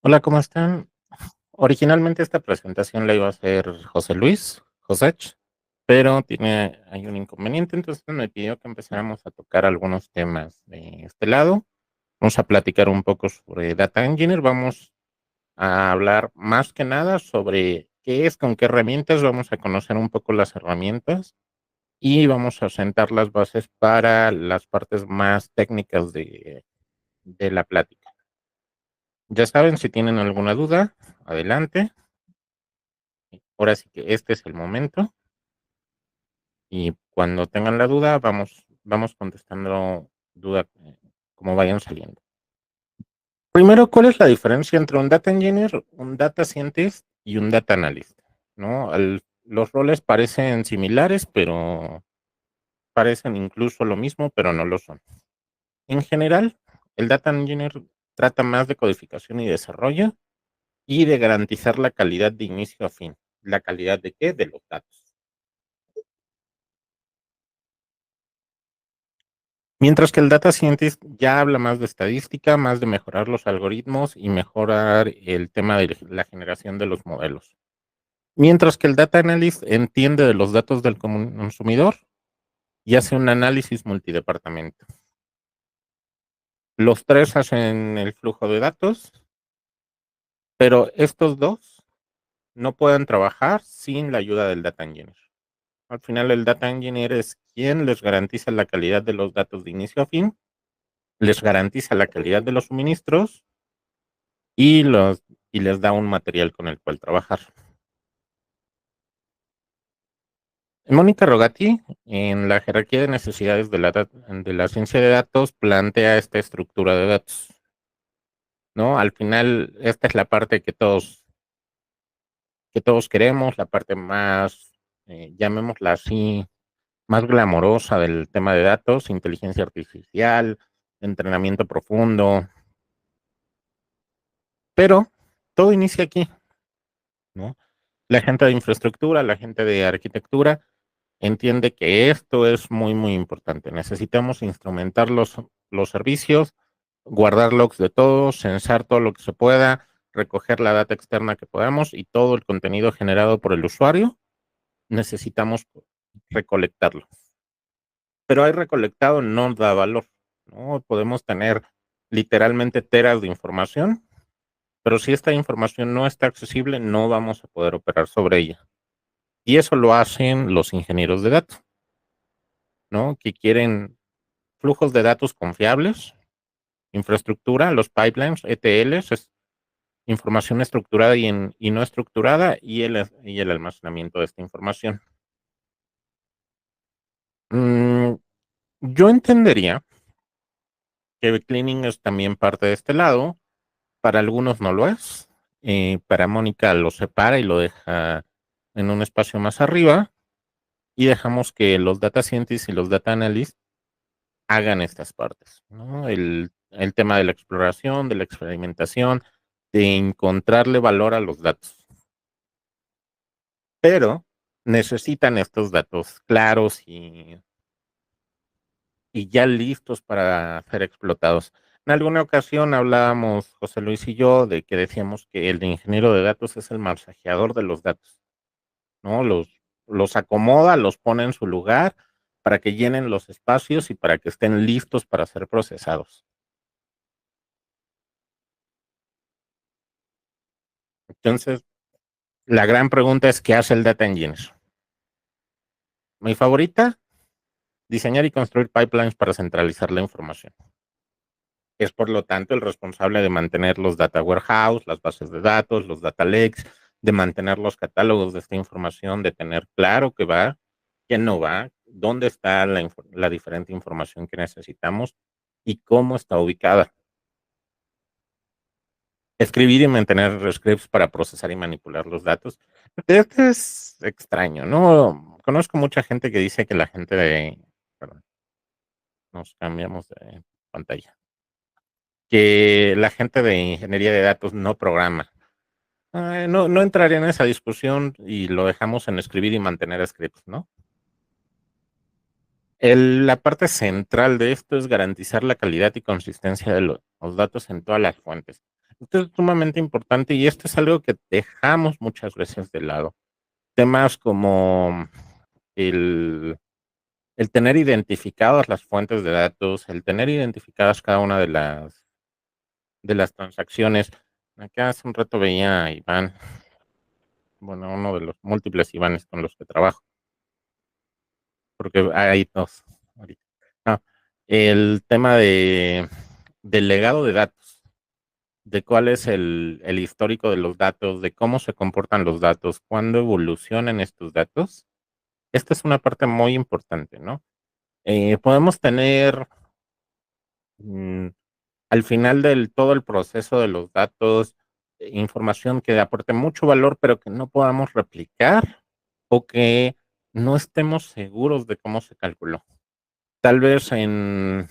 Hola, ¿cómo están? Originalmente esta presentación la iba a hacer José Luis, Josech, pero hay un inconveniente, entonces me pidió que empezáramos a tocar algunos temas de este lado. Vamos a platicar un poco sobre Data Engineer, vamos a hablar más que nada sobre qué es, con qué herramientas, vamos a conocer un poco las herramientas y vamos a sentar las bases para las partes más técnicas de la plática. Ya saben, si tienen alguna duda, adelante. Ahora sí que este es el momento y cuando tengan la duda vamos contestando duda como vayan saliendo. Primero, ¿cuál es la diferencia entre un data engineer, un data scientist y un data analyst? ¿No? Los roles parecen similares, pero parecen incluso lo mismo, pero no lo son. En general, el data engineer trata más de codificación y desarrollo y de garantizar la calidad de inicio a fin. ¿La calidad de qué? De los datos. Mientras que el data scientist ya habla más de estadística, más de mejorar los algoritmos y mejorar el tema de la generación de los modelos. Mientras que el data analyst entiende de los datos del consumidor y hace un análisis multidepartamento. Los tres hacen el flujo de datos, pero estos dos no pueden trabajar sin la ayuda del data engineer. Al final, el data engineer es quien les garantiza la calidad de los datos de inicio a fin, les garantiza la calidad de los suministros y, y les da un material con el cual trabajar. Mónica Rogati, en la jerarquía de necesidades de la ciencia de datos, plantea esta estructura de datos, ¿no? Al final, esta es la parte que todos queremos, la parte más, llamémosla así, más glamorosa del tema de datos, inteligencia artificial, entrenamiento profundo, pero todo inicia aquí, ¿no? La gente de infraestructura, la gente de arquitectura, entiende que esto es muy, muy importante. Necesitamos instrumentar los servicios, guardar logs de todo, censar todo lo que se pueda, recoger la data externa que podamos y todo el contenido generado por el usuario, necesitamos recolectarlo. Pero hay recolectado no da valor, ¿no? Podemos tener literalmente teras de información, pero si esta información no está accesible, no vamos a poder operar sobre ella. Y eso lo hacen los ingenieros de datos, ¿no? Que quieren flujos de datos confiables, infraestructura, los pipelines, ETLs, es información estructurada y no estructurada y el almacenamiento de esta información. Mm, yo entendería que el cleaning es también parte de este lado, para algunos no lo es. Para Mónica lo separa y lo deja en un espacio más arriba y dejamos que los data scientists y los data analysts hagan estas partes, ¿no? El tema de la exploración, de la experimentación, de encontrarle valor a los datos. Pero necesitan estos datos claros y ya listos para ser explotados. En alguna ocasión hablábamos, José Luis y yo, de que decíamos que el ingeniero de datos es el masajeador de los datos, ¿no? Los acomoda, los pone en su lugar para que llenen los espacios y para que estén listos para ser procesados. Entonces, la gran pregunta es, ¿qué hace el Data Engineer? Mi favorita, diseñar y construir pipelines para centralizar la información. Es por lo tanto el responsable de mantener los data warehouse, las bases de datos, los data lakes, de mantener los catálogos de esta información, de tener claro qué va, qué no va, dónde está la diferente información que necesitamos y cómo está ubicada. Escribir y mantener scripts para procesar y manipular los datos. Este es extraño, ¿no? Conozco mucha gente que dice que la gente de... Perdón, nos cambiamos de pantalla. Que la gente de ingeniería de datos no programa. No entraría en esa discusión y lo dejamos en escribir y mantener scripts, ¿no? La parte central de esto es garantizar la calidad y consistencia de los datos en todas las fuentes. Esto es sumamente importante y esto es algo que dejamos muchas veces de lado. Temas como el, el tener identificadas las fuentes de datos, el tener identificadas cada una de las transacciones. Acá hace un rato veía a Iván, bueno, uno de los múltiples Ivanes con los que trabajo, porque hay dos ahorita. Ah, el tema del legado de datos, de cuál es el histórico de los datos, de cómo se comportan los datos, cuándo evolucionan estos datos. Esta es una parte muy importante, ¿no? Podemos tener mm, al final del todo el proceso de los datos, información que aporte mucho valor, pero que no podamos replicar o que no estemos seguros de cómo se calculó. Tal vez en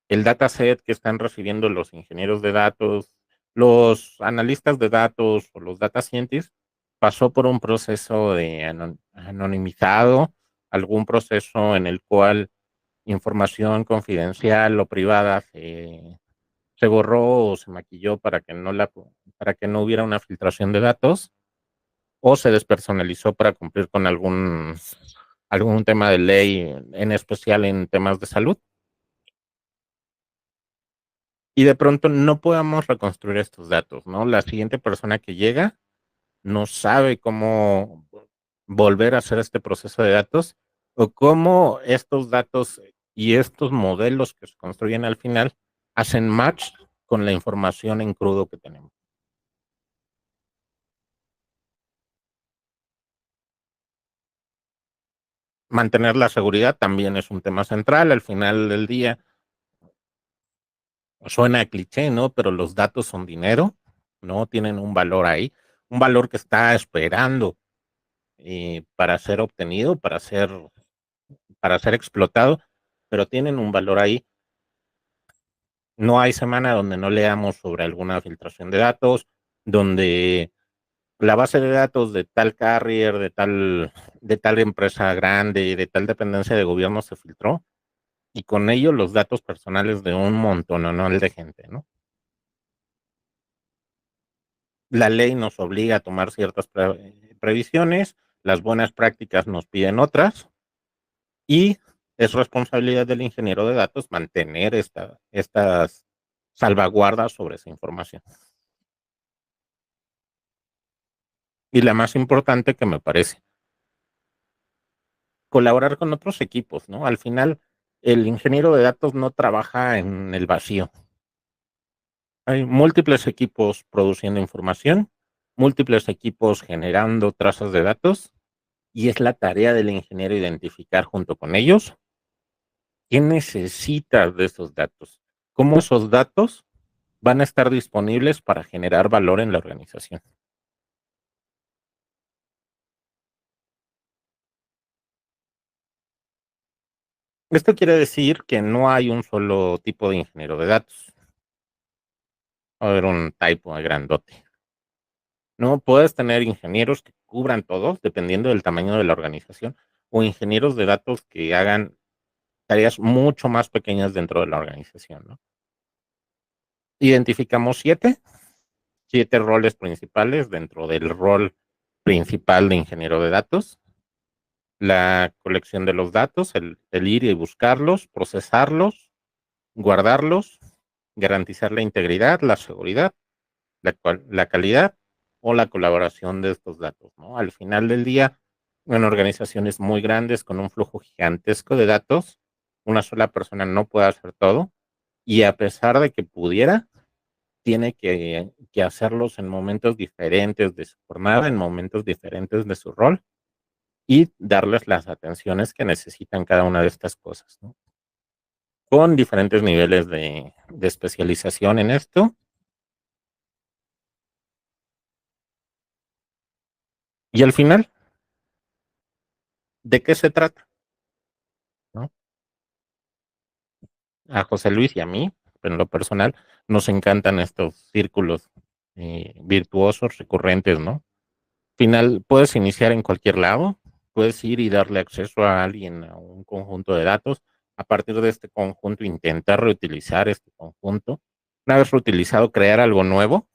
el dataset que están recibiendo los ingenieros de datos, los analistas de datos o los data scientists, pasó por un proceso de anonimizado, algún proceso en el cual información confidencial o privada se borró o se maquilló para que no hubiera una filtración de datos o se despersonalizó para cumplir con algún tema de ley, en especial en temas de salud. Y de pronto no podamos reconstruir estos datos, ¿no? La siguiente persona que llega no sabe cómo volver a hacer este proceso de datos o cómo estos datos y estos modelos que se construyen al final hacen match con la información en crudo que tenemos. Mantener la seguridad también es un tema central. Al final del día, suena cliché, ¿no? Pero los datos son dinero, ¿no? Tienen un valor ahí, un valor que está esperando para ser obtenido, para ser explotado, pero tienen un valor ahí. No hay semana donde no leamos sobre alguna filtración de datos, donde la base de datos de tal carrier, de tal empresa grande, de tal dependencia de gobierno se filtró y con ello los datos personales de un montón no de gente, ¿no? La ley nos obliga a tomar ciertas previsiones, las buenas prácticas nos piden otras y es responsabilidad del ingeniero de datos mantener estas salvaguardas sobre esa información. Y la más importante que me parece, colaborar con otros equipos, ¿no? Al final, el ingeniero de datos no trabaja en el vacío. Hay múltiples equipos produciendo información, múltiples equipos generando trazas de datos, y es la tarea del ingeniero identificar junto con ellos qué necesita de esos datos, cómo esos datos van a estar disponibles para generar valor en la organización. Esto quiere decir que no hay un solo tipo de ingeniero de datos. Va a haber un typo grandote. No puedes tener ingenieros que cubran todos, dependiendo del tamaño de la organización, o ingenieros de datos que hagan tareas mucho más pequeñas dentro de la organización, ¿no? Identificamos siete roles principales dentro del rol principal de ingeniero de datos. La colección de los datos, el ir y buscarlos, procesarlos, guardarlos, garantizar la integridad, la seguridad, la calidad o la colaboración de estos datos, ¿no? Al final del día, en organizaciones muy grandes con un flujo gigantesco de datos, una sola persona no puede hacer todo y a pesar de que pudiera, tiene que hacerlos en momentos diferentes de su jornada, en momentos diferentes de su rol y darles las atenciones que necesitan cada una de estas cosas, ¿no? Con diferentes niveles de especialización en esto. Y al final, ¿de qué se trata? ¿No? A José Luis y a mí, en lo personal, nos encantan estos círculos virtuosos, recurrentes, ¿no? Final, puedes iniciar en cualquier lado, puedes ir y darle acceso a alguien a un conjunto de datos. A partir de este conjunto, intentar reutilizar este conjunto. Una vez reutilizado, crear algo nuevo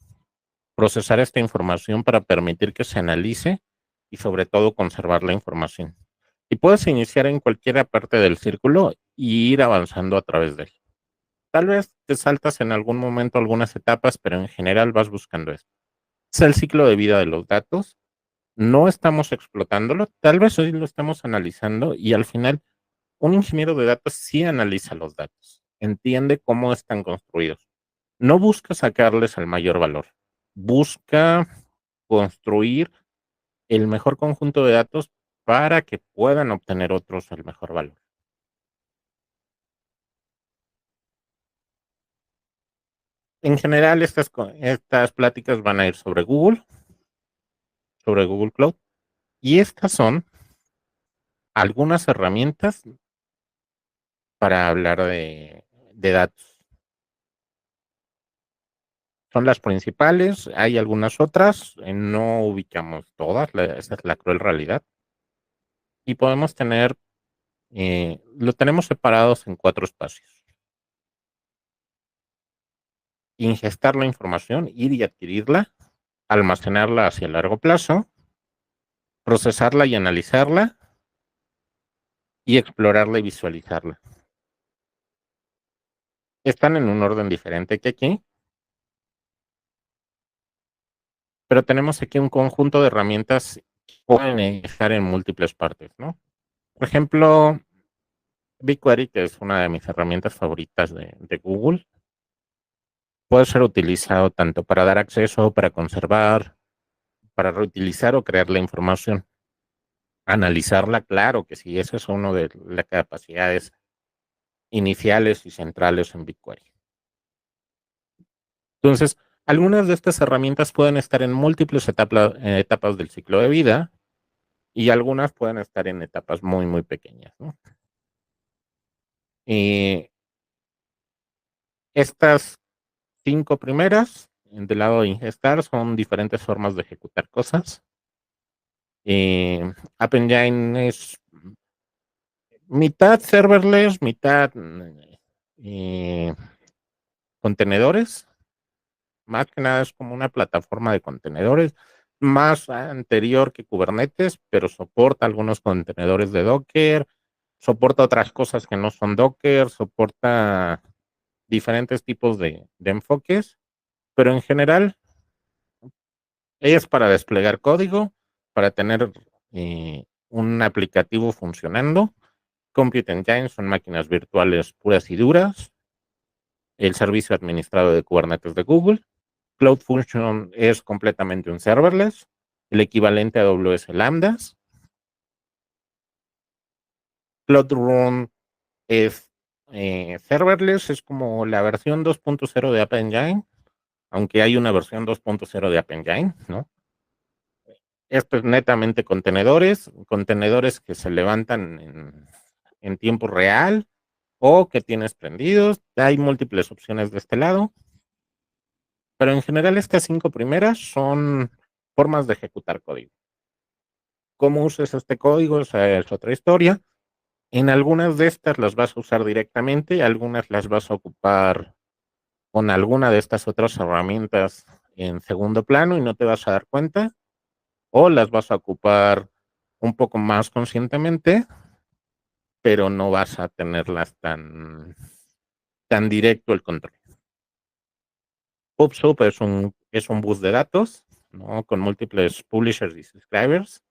procesar esta información para permitir que se analice y sobre todo conservar la información. Y puedes iniciar en cualquier parte del círculo y ir avanzando a través de él. Tal vez te saltas en algún momento algunas etapas, pero en general vas buscando esto. Es el ciclo de vida de los datos. No estamos explotándolo, tal vez hoy lo estamos analizando y al final un ingeniero de datos sí analiza los datos, entiende cómo están construidos. No busca sacarles el mayor valor, busca construir el mejor conjunto de datos para que puedan obtener otros el mejor valor. En general, estas pláticas van a ir sobre Google Cloud, y estas son algunas herramientas para hablar de datos. Son las principales, hay algunas otras, no ubicamos todas, esa es la cruel realidad. Y podemos tener, lo tenemos separados en 4 espacios. Ingestar la información, ir y adquirirla, almacenarla hacia largo plazo, procesarla y analizarla, y explorarla y visualizarla. Están en un orden diferente que aquí, pero tenemos aquí un conjunto de herramientas que pueden estar en múltiples partes, ¿no? Por ejemplo, BigQuery, que es una de mis herramientas favoritas de Google, puede ser utilizado tanto para dar acceso, para conservar, para reutilizar o crear la información. Analizarla, claro que sí, ese es uno de las capacidades iniciales y centrales en BigQuery. Entonces, algunas de estas herramientas pueden estar en múltiples etapas del ciclo de vida y algunas pueden estar en etapas muy, muy pequeñas, ¿no? Y estas 5 primeras, del lado de ingestar, son diferentes formas de ejecutar cosas. App Engine es mitad serverless, mitad eh, contenedores. Más que nada es como una plataforma de contenedores, más anterior que Kubernetes, pero soporta algunos contenedores de Docker, soporta otras cosas que no son Docker, soporta diferentes tipos de enfoques, pero en general es para desplegar código, para tener un aplicativo funcionando. Compute Engine son máquinas virtuales puras y duras, el servicio administrado de Kubernetes de Google. Cloud Function es completamente un serverless, el equivalente a AWS Lambdas. Cloud Run es serverless, es como la versión 2.0 de App Engine, aunque hay una versión 2.0 de App Engine, ¿no? Esto es netamente contenedores que se levantan en tiempo real o que tienes prendidos. Hay múltiples opciones de este lado, pero en general estas 5 primeras son formas de ejecutar código. ¿Cómo usas este código? Esa es otra historia. En algunas de estas las vas a usar directamente, algunas las vas a ocupar con alguna de estas otras herramientas en segundo plano y no te vas a dar cuenta, o las vas a ocupar un poco más conscientemente, pero no vas a tenerlas tan directo el control. PubSub es un bus de datos, ¿no? Con múltiples publishers y subscribers.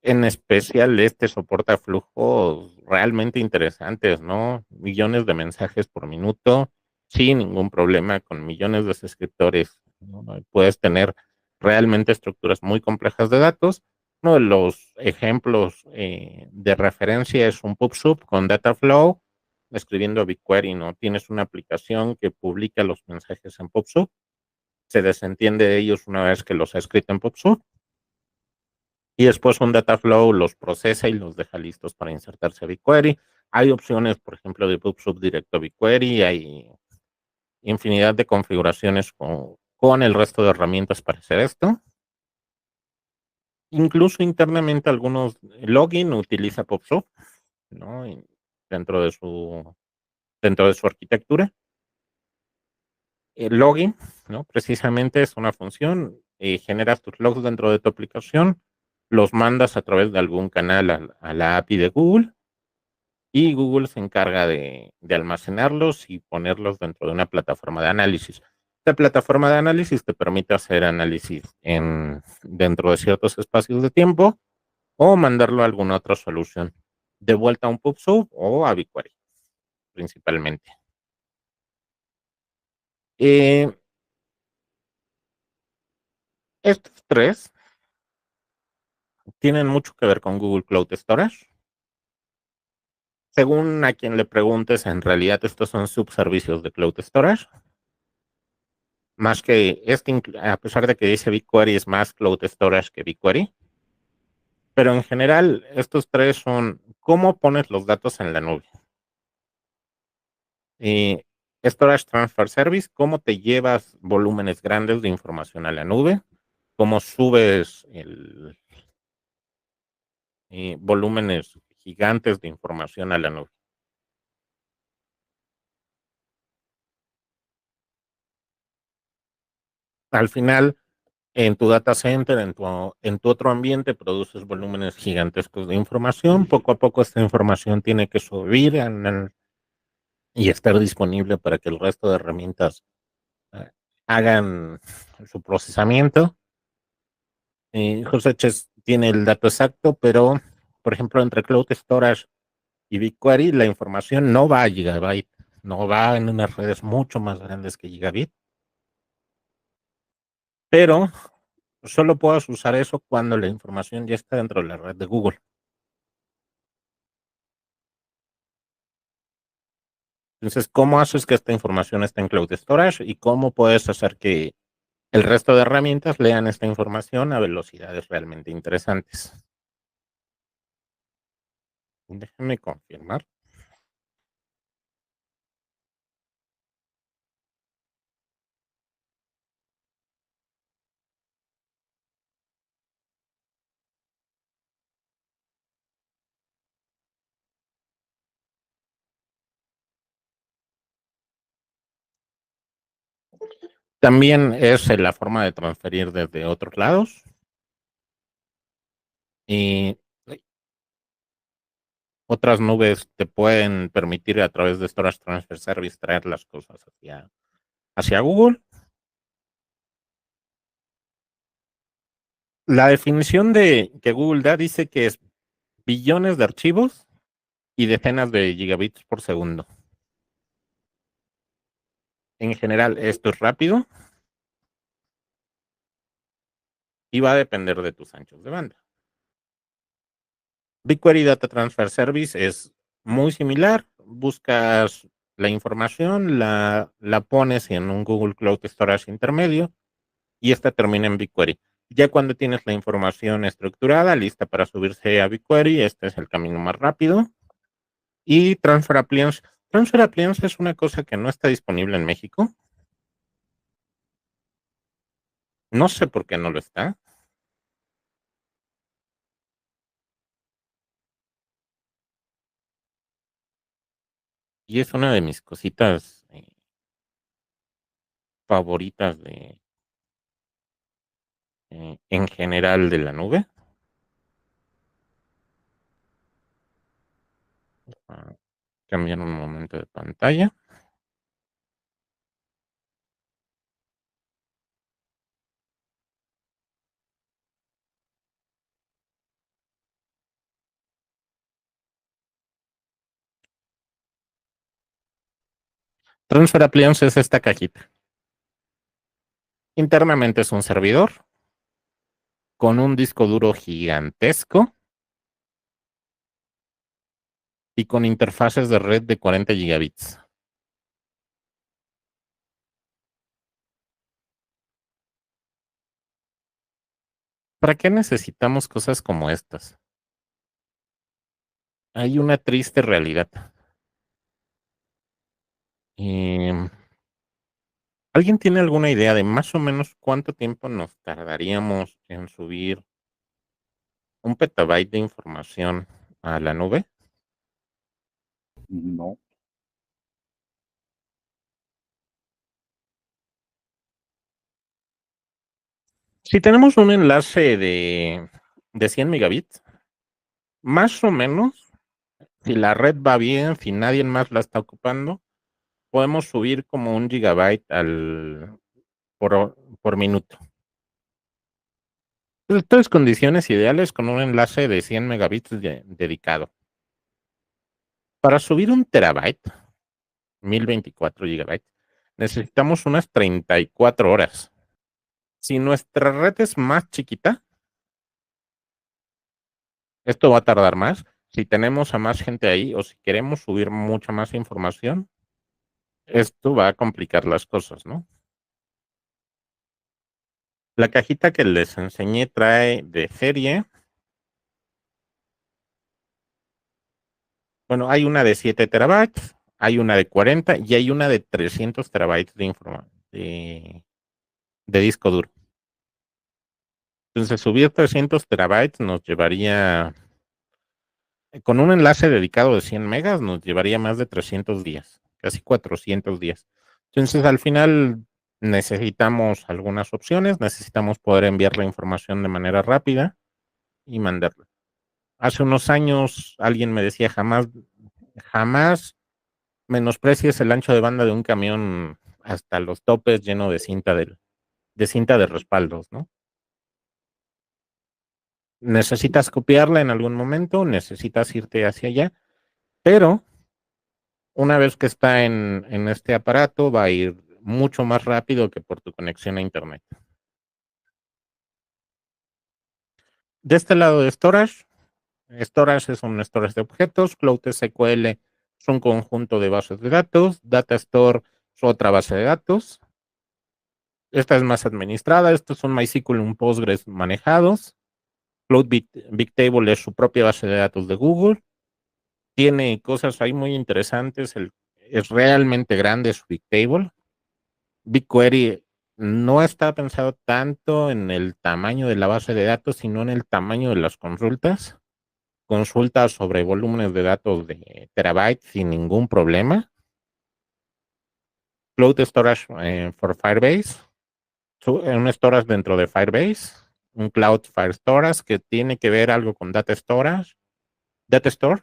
En especial, este soporta flujos realmente interesantes, ¿no? Millones de mensajes por minuto, sin ningún problema, con millones de suscriptores, ¿no? Puedes tener realmente estructuras muy complejas de datos. Uno de los ejemplos de referencia es un PubSub con Dataflow, escribiendo BigQuery, ¿no? Tienes una aplicación que publica los mensajes en PubSub, se desentiende de ellos una vez que los ha escrito en PubSub, y después un Dataflow los procesa y los deja listos para insertarse a BigQuery. Hay opciones, por ejemplo, de PubSub directo a BigQuery, hay infinidad de configuraciones con el resto de herramientas para hacer esto. Incluso internamente algunos login utiliza PubSub, ¿no? Dentro de su arquitectura. El login, ¿no? Precisamente es una función, generas tus logs dentro de tu aplicación, los mandas a través de algún canal a la API de Google y Google se encarga de almacenarlos y ponerlos dentro de una plataforma de análisis. Esta plataforma de análisis te permite hacer análisis dentro de ciertos espacios de tiempo o mandarlo a alguna otra solución, de vuelta a un PubSub o a BigQuery, principalmente. Eh, Estos tres tienen mucho que ver con Google Cloud Storage. Según a quien le preguntes, en realidad estos son subservicios de Cloud Storage, más que a pesar de que dice BigQuery es más Cloud Storage que BigQuery, pero en general estos tres son cómo pones los datos en la nube. Y Storage Transfer Service, cómo te llevas volúmenes grandes de información a la nube, cómo subes volúmenes gigantes de información a la nube. Al final, en tu data center, en tu otro ambiente, produces volúmenes gigantescos de información. Poco a poco esta información tiene que subir y estar disponible para que el resto de herramientas eh, hagan su procesamiento. José Ches tiene el dato exacto, pero, por ejemplo, entre Cloud Storage y BigQuery, la información no va a gigabyte, no va en unas redes mucho más grandes que gigabit, pero solo puedes usar eso cuando la información ya está dentro de la red de Google. Entonces, ¿cómo haces que esta información esté en Cloud Storage y cómo puedes hacer que el resto de herramientas lean esta información a velocidades realmente interesantes? Déjame confirmar. También es la forma de transferir desde otros lados. Y otras nubes te pueden permitir a través de Storage Transfer Service traer las cosas hacia Google. La definición que Google da dice que es billones de archivos y decenas de gigabits por segundo. En general, esto es rápido y va a depender de tus anchos de banda. BigQuery Data Transfer Service es muy similar. Buscas la información, la pones en un Google Cloud Storage intermedio y esta termina en BigQuery. Ya cuando tienes la información estructurada, lista para subirse a BigQuery, este es el camino más rápido. Y Transfer Appliance. Transfer Appliance es una cosa que no está disponible en México. No sé por qué no lo está. Y es una de mis cositas favoritas en general de la nube. Ah, cambiar un momento de pantalla. Transfer Appliance es esta cajita. Internamente es un servidor con un disco duro gigantesco y con interfaces de red de 40 gigabits. ¿Para qué necesitamos cosas como estas? Hay una triste realidad. Em, ¿Alguien tiene alguna idea de más o menos cuánto tiempo nos tardaríamos en subir un petabyte de información a la nube? No, Si tenemos un enlace de 100 megabits, más o menos, si la red va bien, si nadie más la está ocupando, podemos subir como 1 gigabyte por minuto. Estas condiciones ideales con un enlace de 100 megabits dedicado. Para subir 1 terabyte, 1024 gigabytes, necesitamos unas 34 horas. Si nuestra red es más chiquita, esto va a tardar más. Si tenemos a más gente ahí o si queremos subir mucha más información, esto va a complicar las cosas, ¿no? La cajita que les enseñé trae de serie, bueno, hay una de 7 terabytes, hay una de 40 y hay una de 300 terabytes de disco duro. Entonces, subir 300 terabytes nos llevaría, con un enlace dedicado de 100 megas, nos llevaría más de 300 días, casi 400 días. Entonces, al final necesitamos algunas opciones, necesitamos poder enviar la información de manera rápida y mandarla. Hace unos años alguien me decía, jamás menosprecies el ancho de banda de un camión hasta los topes lleno de cinta de respaldos, ¿no? Necesitas copiarla en algún momento, necesitas irte hacia allá, pero una vez que está en este aparato va a ir mucho más rápido que por tu conexión a internet. De este lado de storage es un storage de objetos, Cloud SQL es un conjunto de bases de datos, Data Store es otra base de datos. Esta es más administrada, estos son MySQL y un Postgres manejados. Cloud Bigtable es su propia base de datos de Google. Tiene cosas ahí muy interesantes. Es realmente grande su Bigtable. BigQuery no está pensado tanto en el tamaño de la base de datos, sino en el tamaño de las consultas. Consultas sobre volúmenes de datos de terabytes sin ningún problema. Cloud Storage for Firebase. Un storage dentro de Firebase. Un Cloud Fire Storage que tiene que ver algo con Data Storage. Data Store.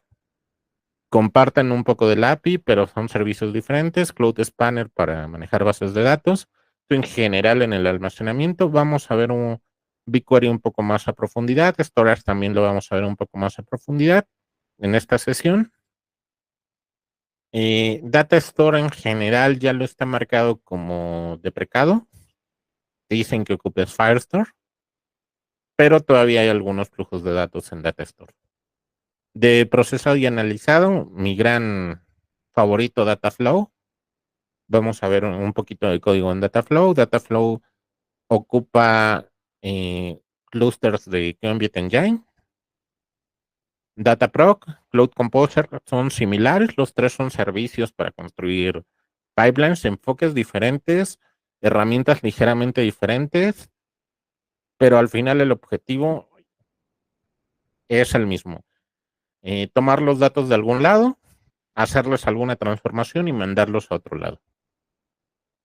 Comparten un poco del API, pero son servicios diferentes. Cloud Spanner para manejar bases de datos. En general, en el almacenamiento, vamos a ver un BigQuery un poco más a profundidad. Storage también lo vamos a ver un poco más a profundidad en esta sesión. Data Store en general ya lo está marcado como deprecado. Dicen que ocupes Firestore, pero todavía hay algunos flujos de datos en Data Store. De procesado y analizado, mi gran favorito Dataflow. Vamos a ver un poquito de código en Dataflow. Dataflow ocupa clusters de Compute Engine. Dataproc, Cloud Composer son similares. Los tres son servicios para construir pipelines, enfoques diferentes, herramientas ligeramente diferentes, pero al final el objetivo es el mismo. Tomar los datos de algún lado, hacerles alguna transformación y mandarlos a otro lado.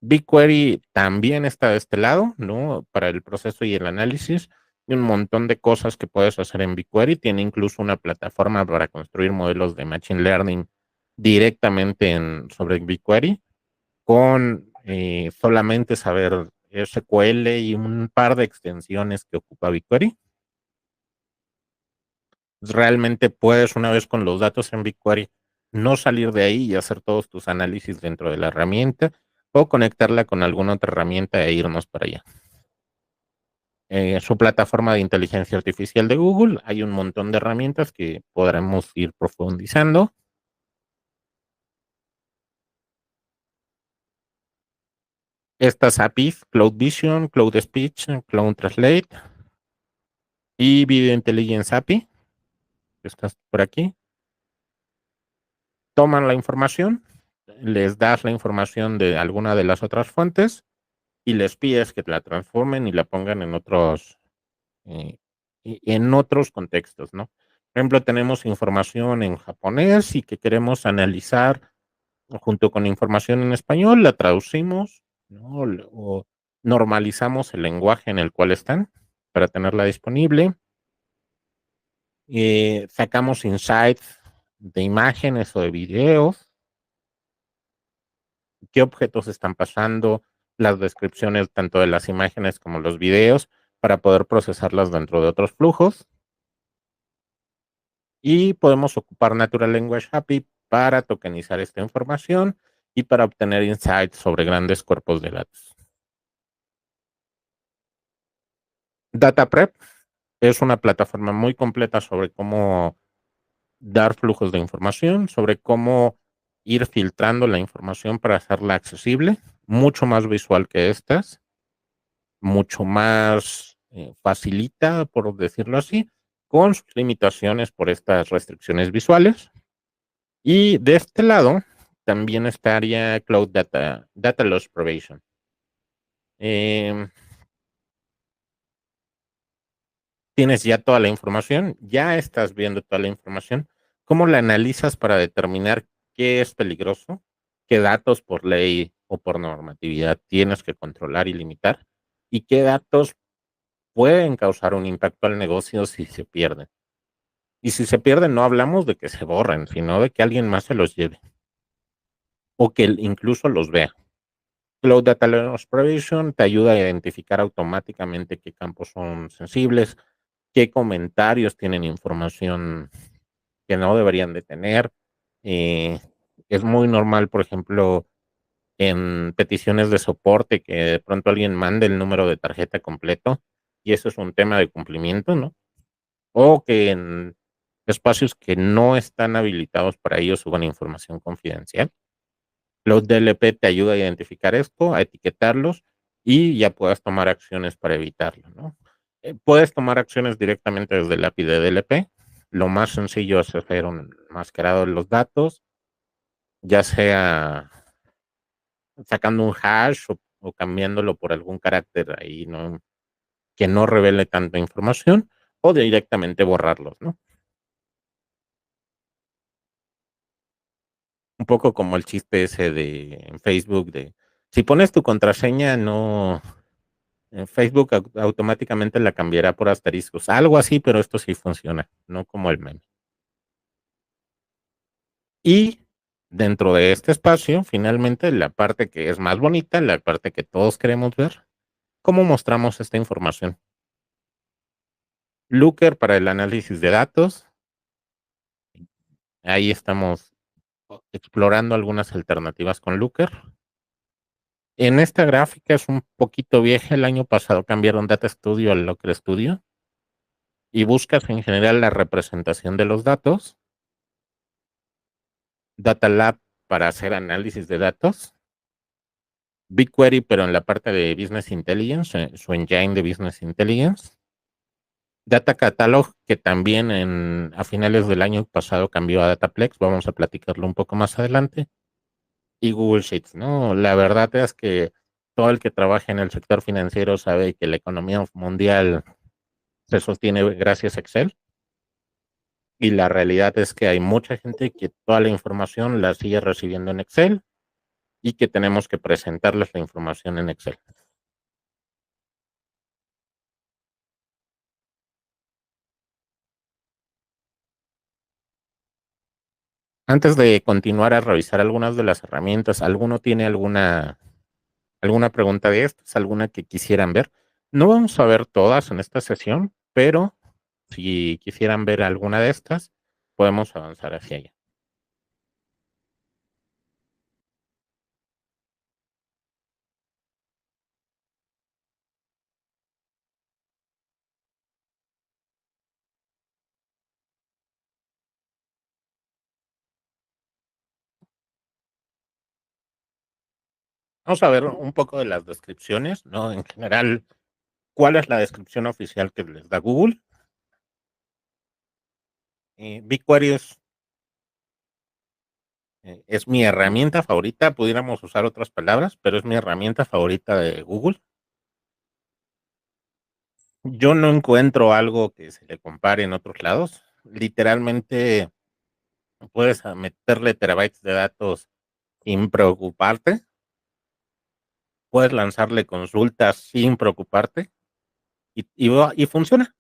BigQuery también está de este lado, ¿no? Para el proceso y el análisis. Y un montón de cosas que puedes hacer en BigQuery. Tiene incluso una plataforma para construir modelos de Machine Learning directamente sobre BigQuery con solamente saber SQL y un par de extensiones que ocupa BigQuery. Realmente puedes, una vez con los datos en BigQuery, no salir de ahí y hacer todos tus análisis dentro de la herramienta o conectarla con alguna otra herramienta e irnos para allá. Su plataforma de inteligencia artificial de Google, hay un montón de herramientas que podremos ir profundizando. Estas APIs, Cloud Vision, Cloud Speech, Cloud Translate y Video Intelligence API, que estás por aquí, toman la información, les das la información de alguna de las otras fuentes y les pides que la transformen y la pongan eh, en otros contextos, ¿no? Por ejemplo, tenemos información en japonés y que queremos analizar junto con información en español, la traducimos, ¿no? O normalizamos el lenguaje en el cual están para tenerla disponible. Sacamos insights de imágenes o de videos, qué objetos están pasando, las descripciones tanto de las imágenes como los videos para poder procesarlas dentro de otros flujos. Y podemos ocupar Natural Language API para tokenizar esta información y para obtener insights sobre grandes cuerpos de datos. DataPrep es una plataforma muy completa sobre cómo dar flujos de información, sobre cómo ir filtrando la información para hacerla accesible, mucho más visual que estas, mucho más facilita, por decirlo así, con sus limitaciones por estas restricciones visuales. Y de este lado también estaría Cloud Data Loss Prevention. Eh, Tienes ya toda la información, ya estás viendo toda la información. ¿Cómo la analizas para determinar qué es peligroso, qué datos por ley o por normatividad tienes que controlar y limitar, y qué datos pueden causar un impacto al negocio si se pierden? Y si se pierden, no hablamos de que se borren, sino de que alguien más se los lleve o que incluso los vea. Cloud Data Loss Prevention te ayuda a identificar automáticamente qué campos son sensibles, qué comentarios tienen información que no deberían de tener. Eh, es muy normal, por ejemplo, en peticiones de soporte que de pronto alguien mande el número de tarjeta completo y eso es un tema de cumplimiento, ¿no? O que en espacios que no están habilitados para ello suban información confidencial. Los DLP te ayuda a identificar esto, a etiquetarlos y ya puedas tomar acciones para evitarlo, ¿no? Puedes tomar acciones directamente desde el API de DLP. Lo más sencillo es hacer un mascarado de los datos, ya sea sacando un hash o cambiándolo por algún carácter ahí, ¿no? Que no revele tanta información o directamente borrarlos, ¿no? Un poco como el chiste ese de en Facebook de si pones tu contraseña, no, Facebook automáticamente la cambiará por asteriscos. Algo así, pero esto sí funciona, no como el meme. Y dentro de este espacio, finalmente, la parte que es más bonita, la parte que todos queremos ver, ¿cómo mostramos esta información? Looker para el análisis de datos. Ahí estamos explorando algunas alternativas con Looker. En esta gráfica es un poquito vieja. El año pasado cambiaron Data Studio al Looker Studio y buscas en general la representación de los datos. Data Lab para hacer análisis de datos. BigQuery, pero en la parte de Business Intelligence, su engine de Business Intelligence. Data Catalog, que también a finales del año pasado cambió a Dataplex, vamos a platicarlo un poco más adelante. Y Google Sheets, ¿no? La verdad es que todo el que trabaja en el sector financiero sabe que la economía mundial se sostiene gracias a Excel. Y la realidad es que hay mucha gente que toda la información la sigue recibiendo en Excel y que tenemos que presentarles la información en Excel. Antes de continuar a revisar algunas de las herramientas, ¿alguno tiene alguna pregunta de estas? ¿Alguna que quisieran ver? No vamos a ver todas en esta sesión, pero si quisieran ver alguna de estas, podemos avanzar hacia allá. Vamos a ver un poco de las descripciones, ¿no? En general, ¿cuál es la descripción oficial que les da Google? BigQuery es mi herramienta favorita, pudiéramos usar otras palabras, pero es mi herramienta favorita de Google. Yo no encuentro algo que se le compare en otros lados. Literalmente puedes meterle terabytes de datos sin preocuparte. puedes lanzarle consultas sin preocuparte y funciona.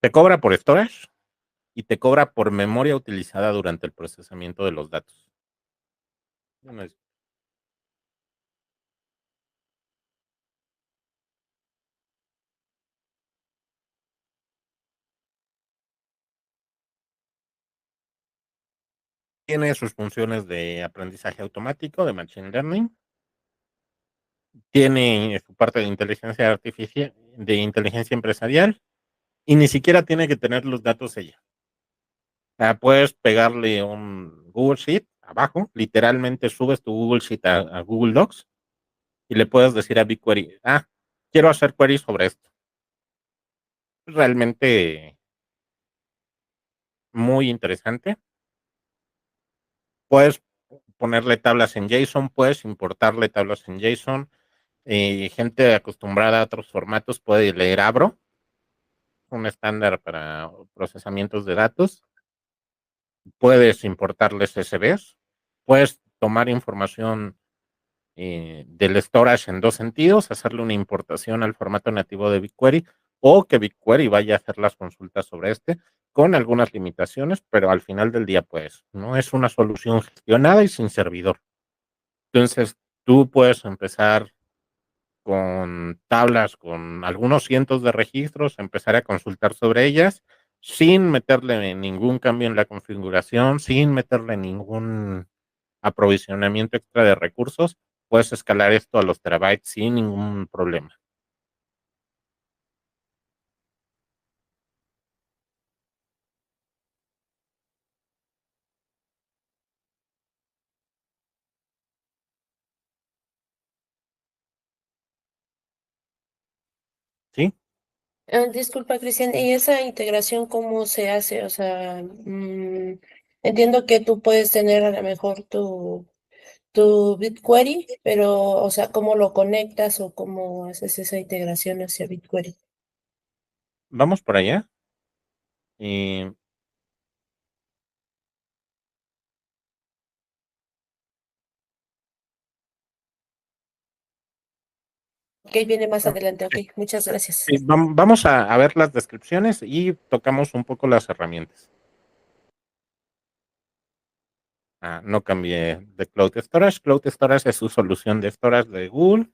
Te cobra por storage y te cobra por memoria utilizada durante el procesamiento de los datos. Bueno, tiene sus funciones de aprendizaje automático, de machine learning, tiene su parte de inteligencia artificial, de inteligencia empresarial, y ni siquiera tiene que tener los datos ella. O sea, puedes pegarle un Google Sheet abajo, literalmente subes tu Google Sheet a Google Docs y le puedes decir a BigQuery, quiero hacer queries sobre esto. Realmente muy interesante. Puedes ponerle tablas en JSON, puedes importarle tablas en JSON. Gente acostumbrada a otros formatos puede leer Abro, un estándar para procesamientos de datos. Puedes importarles CSVs, puedes tomar información del storage en dos sentidos, hacerle una importación al formato nativo de BigQuery o que BigQuery vaya a hacer las consultas sobre este con algunas limitaciones, pero al final del día, pues, no es una solución gestionada y sin servidor. Entonces, tú puedes empezar con tablas, con algunos cientos de registros, empezar a consultar sobre ellas sin meterle ningún cambio en la configuración, sin meterle ningún aprovisionamiento extra de recursos, puedes escalar esto a los terabytes sin ningún problema. ¿Sí? Disculpa, Cristian, ¿y esa integración cómo se hace? O sea, entiendo que tú puedes tener a lo mejor tu BigQuery, pero, o sea, ¿cómo lo conectas o cómo haces esa integración hacia BigQuery? Vamos por allá. Y Ok, viene más ah, adelante, ok, sí, muchas sí, gracias. vamos a ver las descripciones y tocamos un poco las herramientas. No cambié de Cloud Storage. Cloud Storage es su solución de storage de Google.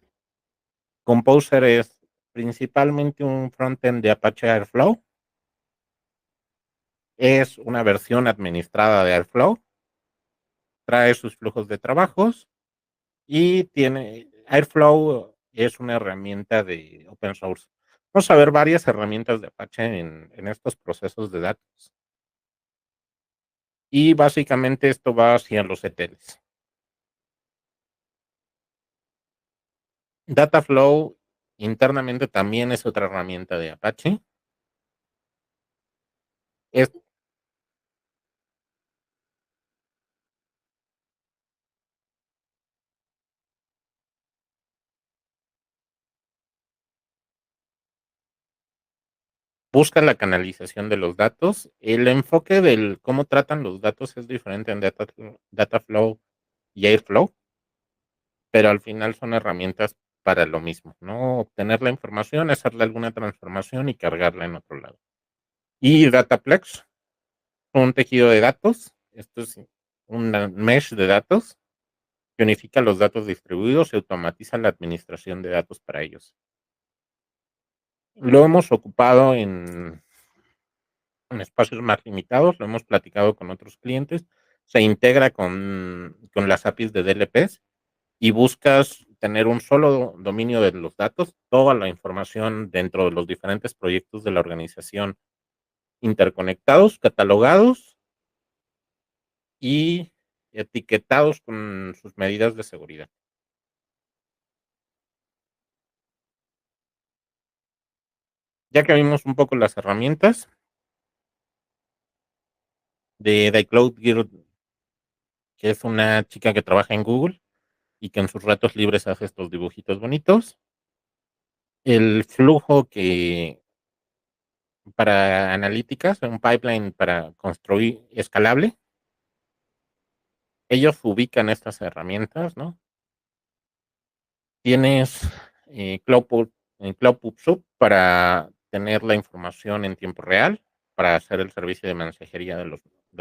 Composer es principalmente un frontend de Apache Airflow. Es una versión administrada de Airflow. Trae sus flujos de trabajos y tiene Airflow es una herramienta de open source. Vamos a ver varias herramientas de Apache en estos procesos de datos. Y básicamente esto va hacia los ETLs. Dataflow internamente también es otra herramienta de Apache. Es, busca la canalización de los datos. El enfoque del cómo tratan los datos es diferente en Dataflow y Airflow, pero al final son herramientas para lo mismo, ¿no? Obtener la información, hacerle alguna transformación y cargarla en otro lado. Y Dataplex, un tejido de datos. Esto es una mesh de datos que unifica los datos distribuidos y automatiza la administración de datos para ellos. Lo hemos ocupado en espacios más limitados, lo hemos platicado con otros clientes, se integra con las APIs de DLPs y buscas tener un solo dominio de los datos, toda la información dentro de los diferentes proyectos de la organización interconectados, catalogados y etiquetados con sus medidas de seguridad. Ya que vimos un poco las herramientas de Cloud Gear, que es una chica que trabaja en Google y que en sus ratos libres hace estos dibujitos bonitos, el flujo que para analíticas, un pipeline para construir escalable, ellos ubican estas herramientas, ¿no? Tienes Cloud PubSub para tener la información en tiempo real, para hacer el servicio de mensajería de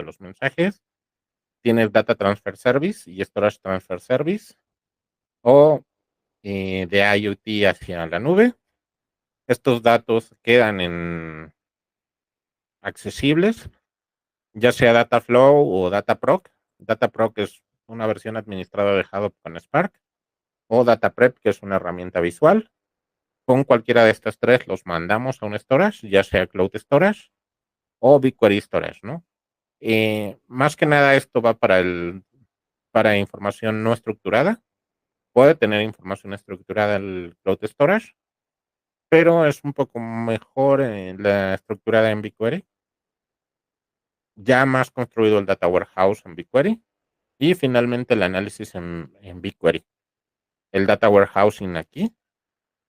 los mensajes. Tienes Data Transfer Service y Storage Transfer Service o de IoT hacia la nube. Estos datos quedan en accesibles, ya sea Dataflow o Dataproc. Dataproc es una versión administrada de Hadoop con Spark, o Dataprep, que es una herramienta visual. Con cualquiera de estas tres los mandamos a un storage, ya sea Cloud Storage o BigQuery Storage, ¿no? Más que nada esto va para información no estructurada. Puede tener información estructurada el Cloud Storage, pero es un poco mejor la estructurada en BigQuery. Ya más construido el Data Warehouse en BigQuery y finalmente el análisis en BigQuery. El Data Warehousing aquí,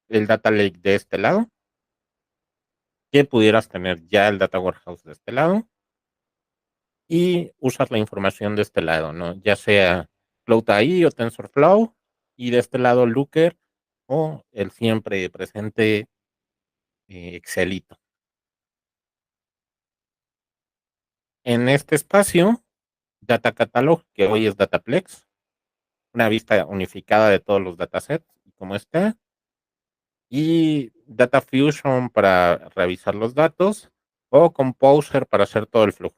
el Data Lake de este lado, que pudieras tener ya el Data Warehouse de este lado y usar la información de este lado, ¿no? Ya sea Cloud AI o TensorFlow y de este lado Looker o el siempre presente Excelito. En este espacio, Data Catalog, que hoy es Dataplex, una vista unificada de todos los datasets, como está, y Data Fusion para revisar los datos, o Composer para hacer todo el flujo.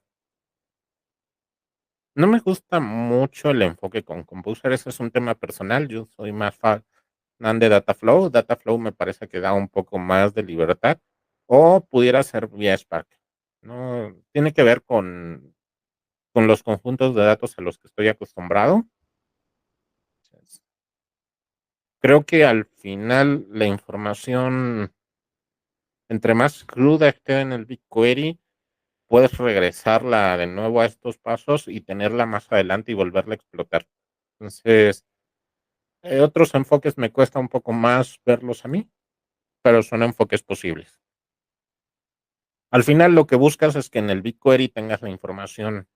No me gusta mucho el enfoque con Composer, ese es un tema personal, yo soy más fan de Dataflow. Dataflow me parece que da un poco más de libertad, o pudiera ser vía Spark. No, tiene que ver con los conjuntos de datos a los que estoy acostumbrado. Creo que al final la información, entre más cruda esté en el BigQuery, puedes regresarla de nuevo a estos pasos y tenerla más adelante y volverla a explotar. Entonces, otros enfoques me cuesta un poco más verlos a mí, pero son enfoques posibles. Al final lo que buscas es que en el BigQuery tengas la información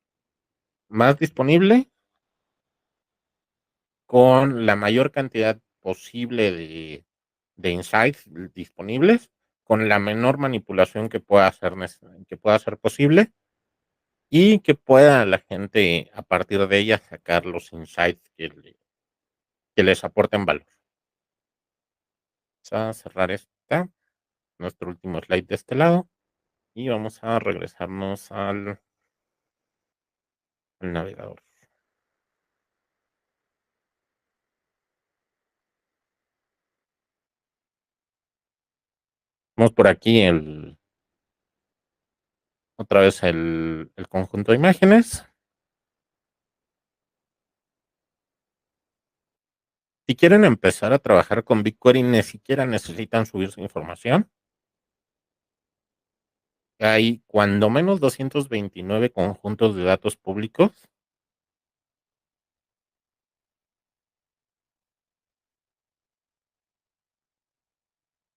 más disponible con la mayor cantidad posible de insights disponibles, con la menor manipulación que pueda ser posible y que pueda la gente a partir de ella sacar los insights que les aporten valor. Vamos a cerrar nuestro último slide de este lado y vamos a regresarnos al navegador. Vamos por aquí otra vez el conjunto de imágenes. Si quieren empezar a trabajar con BigQuery, ni siquiera necesitan subir su información. Hay cuando menos 229 conjuntos de datos públicos.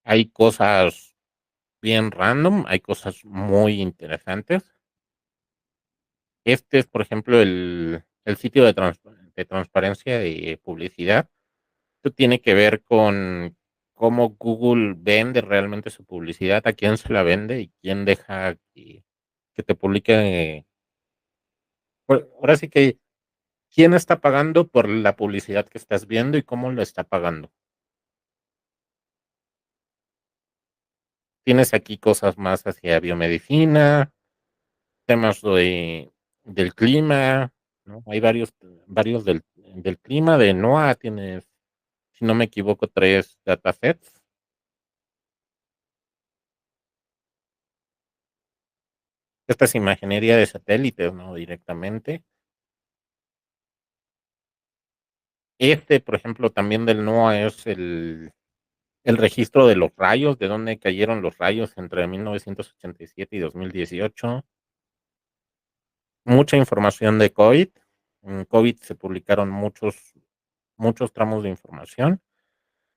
Hay cosas bien random, hay cosas muy interesantes. Este es, por ejemplo, el sitio de transparencia de publicidad. Esto tiene que ver con cómo Google vende realmente su publicidad, a quién se la vende y quién deja que te publique. Ahora sí que, ¿quién está pagando por la publicidad que estás viendo y cómo lo está pagando? Tienes aquí cosas más hacia biomedicina, temas del clima, ¿no? Hay varios del clima, de NOAA tienes, si no me equivoco, 3 datasets. Esta es imaginería de satélites, ¿no? Directamente. Por ejemplo, también del NOAA es el registro de los rayos, de dónde cayeron los rayos entre 1987 y 2018. Mucha información de COVID. En COVID se publicaron muchos tramos de información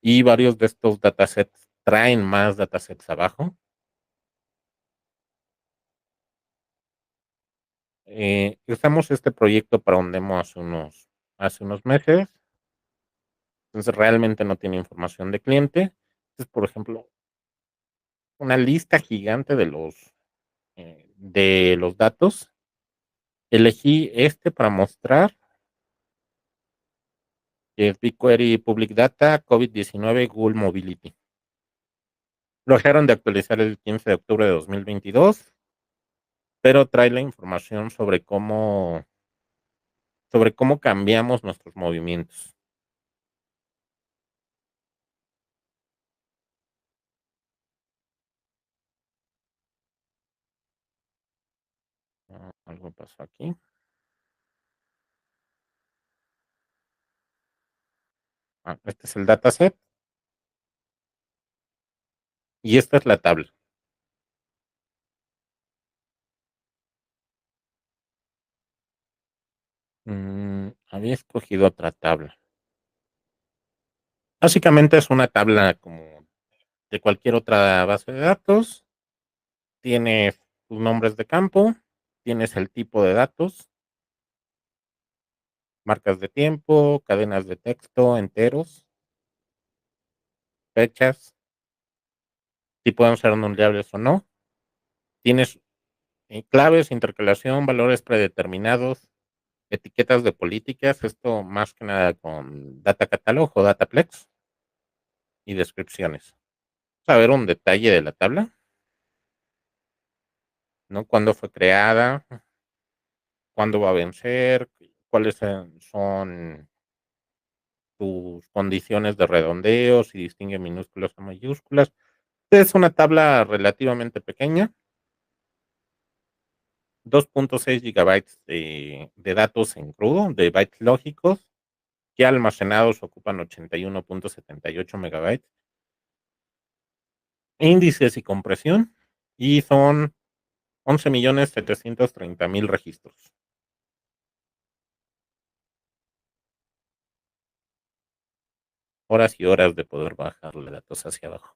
y varios de estos datasets traen más datasets abajo. usamos este proyecto para un demo hace unos meses, entonces realmente no tiene información de cliente. Entonces, por ejemplo, una lista gigante de los datos. Elegí este para mostrar, que es BigQuery Public Data COVID-19 Google Mobility. Lo dejaron de actualizar el 15 de octubre de 2022, pero trae la información sobre cómo cambiamos nuestros movimientos. Algo pasó aquí. Este es el dataset y esta es la tabla. Había escogido otra tabla. Básicamente es una tabla como de cualquier otra base de datos. Tienes tus nombres de campo, tienes el tipo de datos, marcas de tiempo, cadenas de texto, enteros, fechas, si pueden ser nuleables o no. Tienes claves, intercalación, valores predeterminados, etiquetas de políticas, esto más que nada con data catalog o dataplex y descripciones. Saber un detalle de la tabla, ¿no? Cuándo fue creada, cuándo va a vencer, cuáles son tus condiciones de redondeo, si distingue minúsculas o mayúsculas. Es una tabla relativamente pequeña, 2.6 gigabytes de datos en crudo, de bytes lógicos, que almacenados ocupan 81.78 megabytes, índices y compresión, y son 11.730.000 registros. Horas y horas de poder bajarle datos hacia abajo.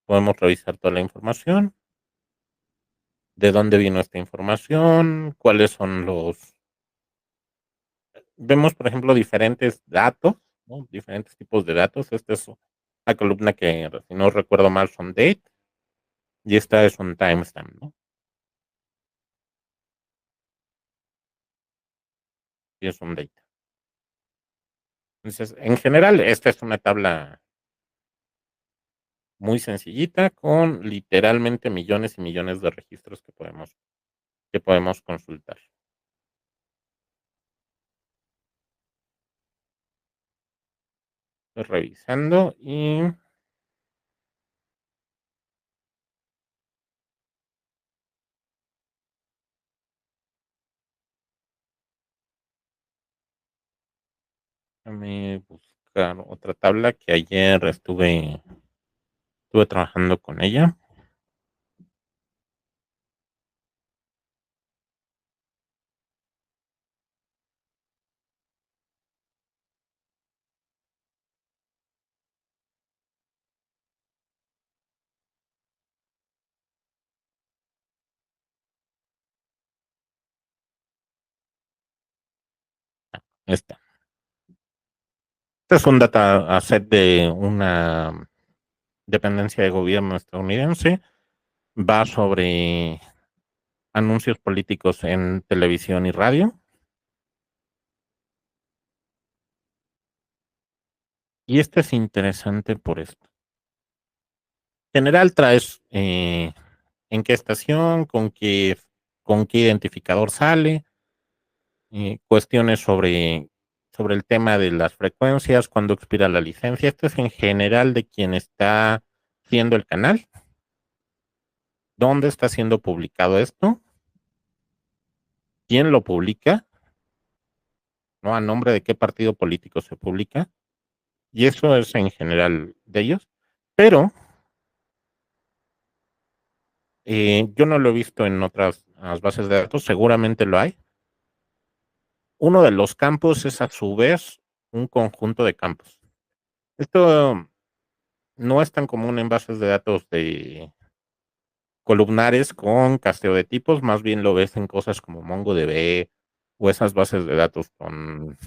Podemos revisar toda la información, de dónde vino esta información, cuáles son vemos, por ejemplo, diferentes datos, ¿no? Diferentes tipos de datos. Esta es una columna que, si no recuerdo mal, son date, y esta es un timestamp, ¿no? Y es un date. Entonces, en general, esta es una tabla muy sencillita con literalmente millones y millones de registros que podemos consultar. Estoy revisando y déjame buscar otra tabla que ayer estuve trabajando con ella. Esta. Este es un dataset de una dependencia de gobierno estadounidense. Va sobre anuncios políticos en televisión y radio. Y este es interesante por esto. En general traes en qué estación, con qué identificador sale, cuestiones sobre el tema de las frecuencias, cuándo expira la licencia. Esto es en general de quién está siendo el canal, dónde está siendo publicado esto, quién lo publica, ¿no? A nombre de qué partido político se publica. Y eso es en general de ellos. Pero yo no lo he visto en otras bases de datos, seguramente lo hay. Uno de los campos es a su vez un conjunto de campos. Esto no es tan común en bases de datos columnares con casteo de tipos, más bien lo ves en cosas como MongoDB o esas bases de datos con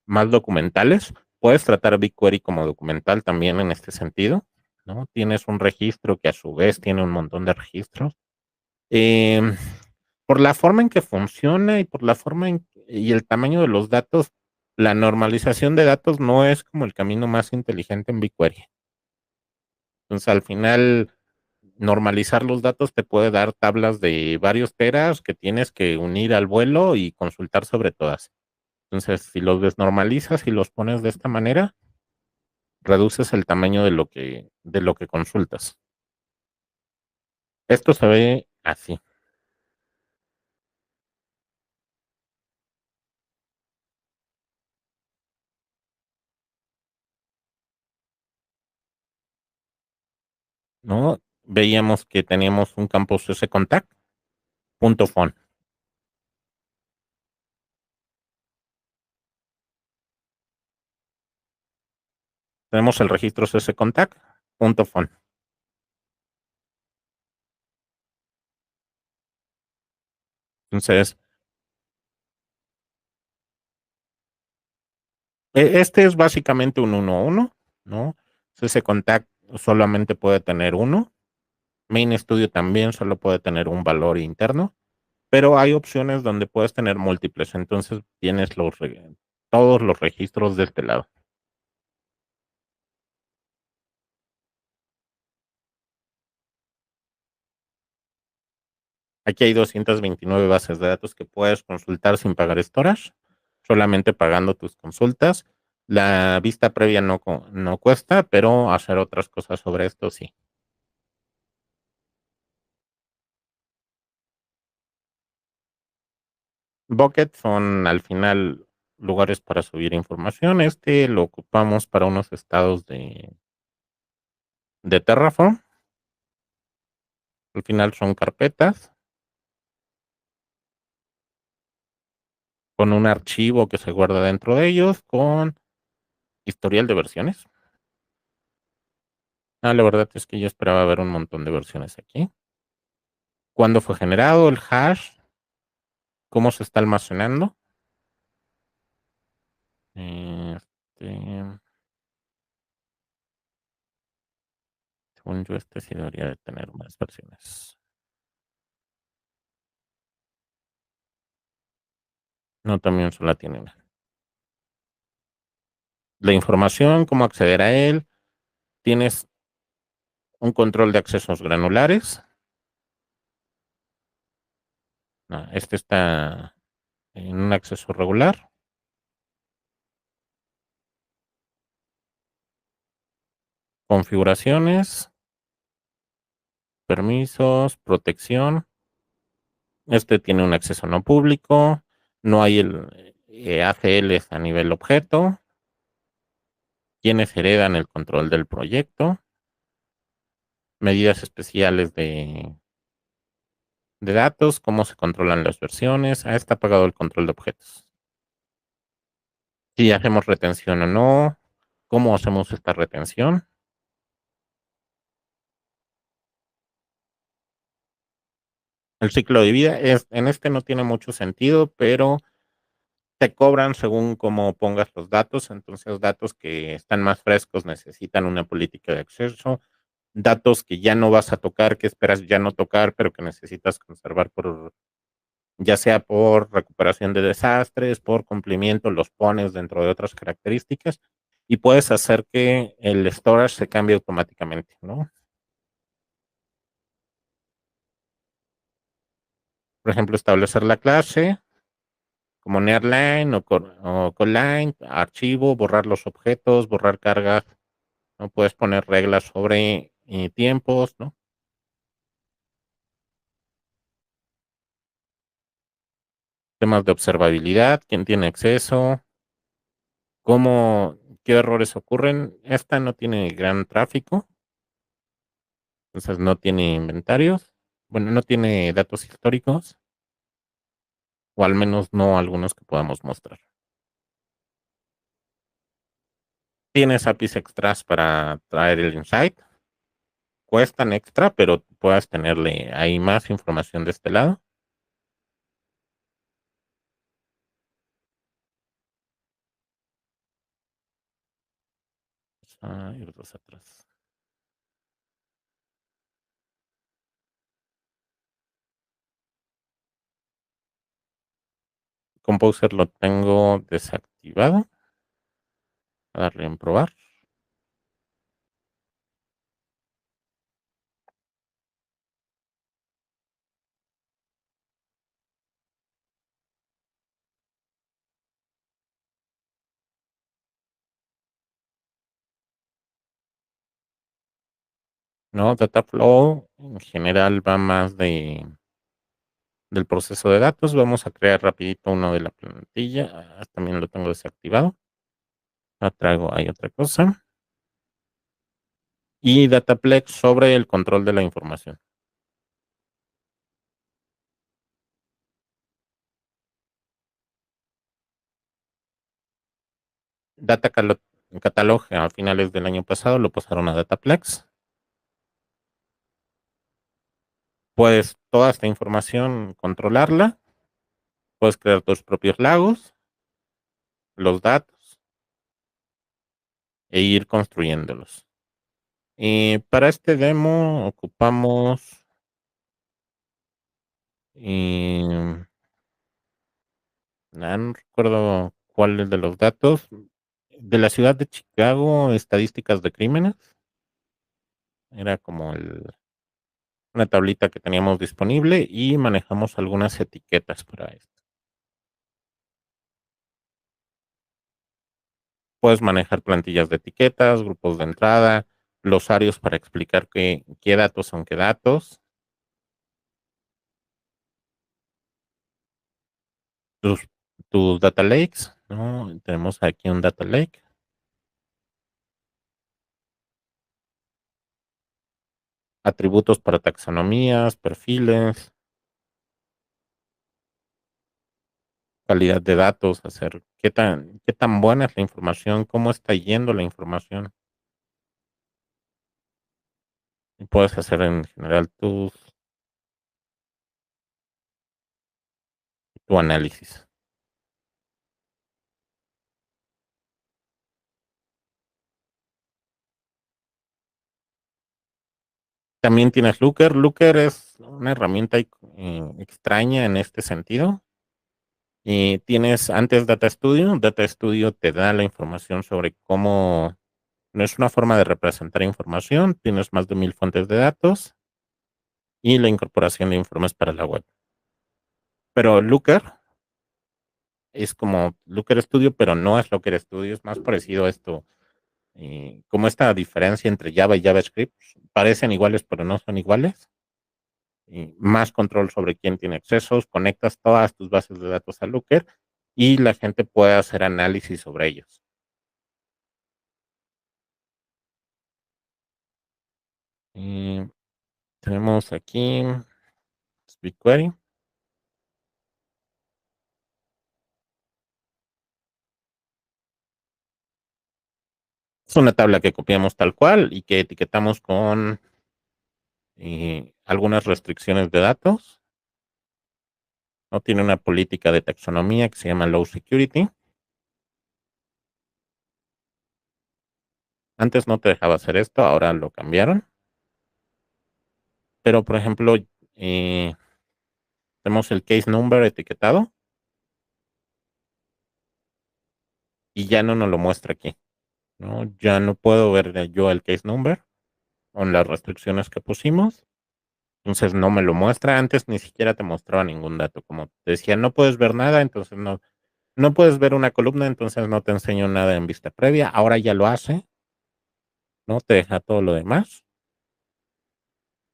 más documentales. Puedes tratar BigQuery como documental también en este sentido, ¿no? Tienes un registro que a su vez tiene un montón de registros. Em, por la forma en que funciona y por la forma y el tamaño de los datos, la normalización de datos no es como el camino más inteligente en BigQuery. Entonces, al final, normalizar los datos te puede dar tablas de varios teras que tienes que unir al vuelo y consultar sobre todas. Entonces, si los desnormalizas y los pones de esta manera, reduces el tamaño de lo que consultas. Esto se ve así, ¿no? Veíamos que teníamos un campus scontact, punto .fon. Tenemos el registro scontact, punto .fon. Entonces, este es básicamente un 1-1, ¿no? Scontact solamente puede tener uno. Main Studio también solo puede tener un valor interno, pero hay opciones donde puedes tener múltiples. Entonces, tienes todos los registros de este lado. Aquí hay 229 bases de datos que puedes consultar sin pagar storage, solamente pagando tus consultas. La vista previa no cuesta, pero hacer otras cosas sobre esto sí. Buckets son al final lugares para subir información. Este lo ocupamos para unos estados de Terraform. Al final son carpetas con un archivo que se guarda dentro de ellos con historial de versiones. La verdad es que yo esperaba ver un montón de versiones aquí. ¿Cuándo fue generado el hash? ¿Cómo se está almacenando? Este, según yo, este sí debería de tener más versiones. No, también solo tiene una. La información, cómo acceder a él. Tienes un control de accesos granulares. No, este está en un acceso regular. Configuraciones, permisos, protección. Este tiene un acceso no público. No hay el ACLs a nivel objeto. Quienes heredan el control del proyecto. Medidas especiales de datos, cómo se controlan las versiones. Está apagado el control de objetos. Si hacemos retención o no, cómo hacemos esta retención. El ciclo de vida en este no tiene mucho sentido, pero te cobran según cómo pongas los datos. Entonces, datos que están más frescos necesitan una política de acceso. Datos que ya no vas a tocar, que esperas ya no tocar, pero que necesitas conservar ya sea por recuperación de desastres, por cumplimiento, los pones dentro de otras características y puedes hacer que el storage se cambie automáticamente, ¿no? Por ejemplo, establecer la clase como nearline o coline, archivo, borrar los objetos, borrar cargas, no puedes poner reglas sobre tiempos, ¿no? Temas de observabilidad, quién tiene acceso, cómo, qué errores ocurren. Esta no tiene gran tráfico, entonces no tiene inventarios, bueno, no tiene datos históricos, o al menos no algunos que podamos mostrar. Tienes APIs extras para traer el insight. cuestan extra, pero puedas tenerle ahí más información de este lado. Ir dos atrás. Composer lo tengo desactivado. A darle en probar. No, Dataflow en general va más del proceso de datos. Vamos a crear rapidito uno de la plantilla. También lo tengo desactivado. Traigo ahí otra cosa. Y Dataplex sobre el control de la información. Data Catalog a finales del año pasado lo pasaron a Dataplex. Puedes toda esta información controlarla. Puedes crear tus propios lagos, los datos e ir construyéndolos. Para este demo ocupamos no recuerdo cuál es de los datos. De la ciudad de Chicago, estadísticas de crímenes. Era como una tablita que teníamos disponible y manejamos algunas etiquetas para esto. Puedes manejar plantillas de etiquetas, grupos de entrada, glosarios para explicar qué datos son qué datos. Tus, tus data lakes, ¿no? Tenemos aquí un data lake. Atributos para taxonomías, perfiles, calidad de datos, hacer qué tan buena es la información, cómo está yendo la información. Y puedes hacer en general tu análisis. También tienes Looker. Looker es una herramienta extraña en este sentido. Y tienes antes Data Studio. Data Studio te da la información sobre cómo, no es una forma de representar información. Tienes más de 1000 fuentes de datos y la incorporación de informes para la web. Pero Looker es como Looker Studio, pero no es Looker Studio. Es más parecido a esto. Como esta diferencia entre Java y JavaScript. Parecen iguales, pero no son iguales. Más control sobre quién tiene accesos, conectas todas tus bases de datos a Looker y la gente puede hacer análisis sobre ellos. Tenemos aquí BigQuery. Es una tabla que copiamos tal cual y que etiquetamos con algunas restricciones de datos. No tiene una política de taxonomía que se llama Low Security. Antes no te dejaba hacer esto, ahora lo cambiaron. Pero, por ejemplo, tenemos el case number etiquetado y ya no nos lo muestra aquí, ¿no? Ya no puedo ver yo el case number con las restricciones que pusimos. Entonces no me lo muestra. Antes ni siquiera te mostraba ningún dato. Como te decía, no puedes ver nada, entonces no puedes ver una columna, entonces no te enseño nada en vista previa. Ahora ya lo hace, ¿no? Te deja todo lo demás.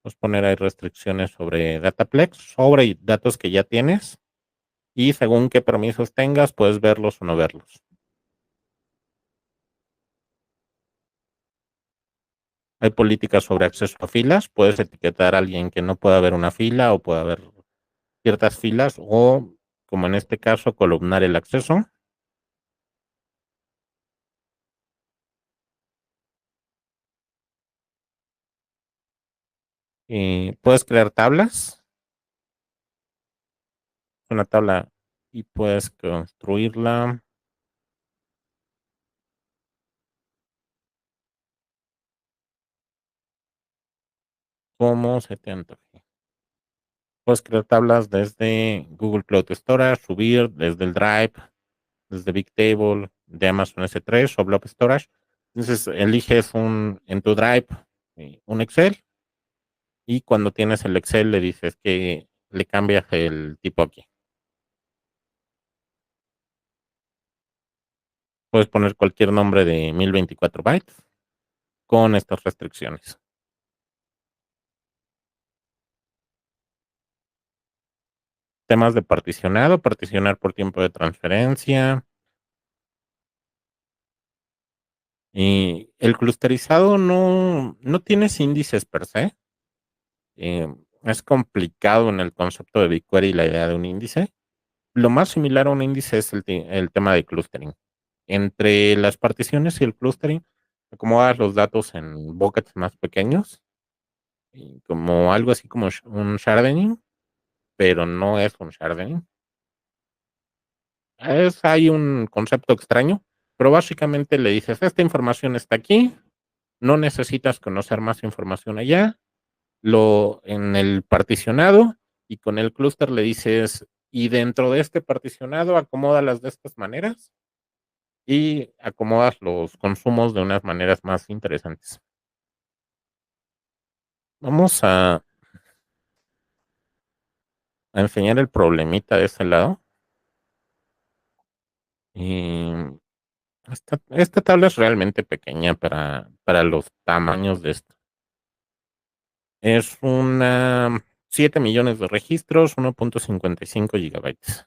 Puedes poner ahí restricciones sobre Dataplex, sobre datos que ya tienes. Y según qué permisos tengas, puedes verlos o no verlos. Hay políticas sobre acceso a filas. Puedes etiquetar a alguien que no pueda ver una fila o pueda ver ciertas filas o, como en este caso, columnar el acceso. Puedes crear tablas, una tabla y puedes construirla como se te antoje. Puedes crear tablas desde Google Cloud Storage, subir desde el Drive, desde Bigtable, de Amazon S3 o Blob Storage. Entonces eliges en tu Drive un Excel y cuando tienes el Excel le dices que le cambias el tipo aquí. Puedes poner cualquier nombre de 1024 bytes con estas restricciones. Temas de particionado, particionar por tiempo de transferencia. Y el clusterizado no tienes índices per se. Es complicado en el concepto de BigQuery la idea de un índice. Lo más similar a un índice es el tema de clustering. Entre las particiones y el clustering, acomodas los datos en buckets más pequeños, y como algo así como un sharding, pero no es un sharding. Hay un concepto extraño, pero básicamente le dices, esta información está aquí, no necesitas conocer más información allá, lo en el particionado y con el clúster le dices, y dentro de este particionado acomódalas de estas maneras y acomodas los consumos de unas maneras más interesantes. Vamos a enseñar el problemita de ese lado. Y esta tabla es realmente pequeña para los tamaños de esto. Es una 7 millones de registros, 1.55 gigabytes.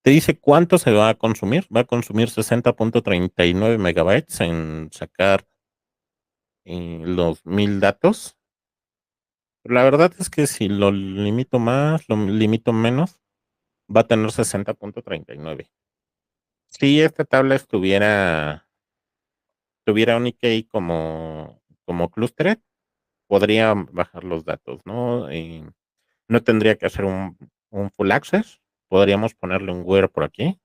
Te dice cuánto se va a consumir. Va a consumir 60.39 megabytes en sacar los 1000 datos. La verdad es que si lo limito más, lo limito menos, va a tener 60.39. Si esta tabla tuviera un IKEA como clustered, podría bajar los datos, ¿no? No tendría que hacer un full access. Podríamos ponerle un where por aquí.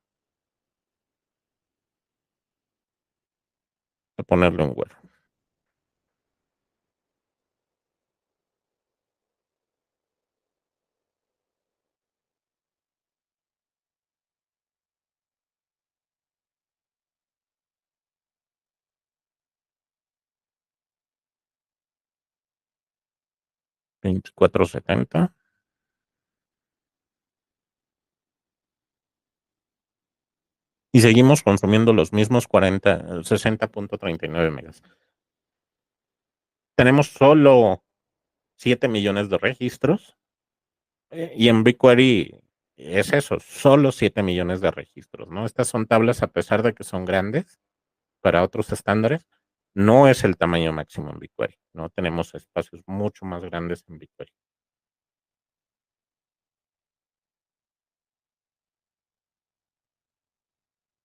A ponerle un where. 2470. Y seguimos consumiendo los mismos 60.39 megas. Tenemos solo 7 millones de registros. Y en BigQuery es eso, solo 7 millones de registros, ¿no? Estas son tablas, a pesar de que son grandes para otros estándares, no es el tamaño máximo en BigQuery, ¿no? Tenemos espacios mucho más grandes en BigQuery.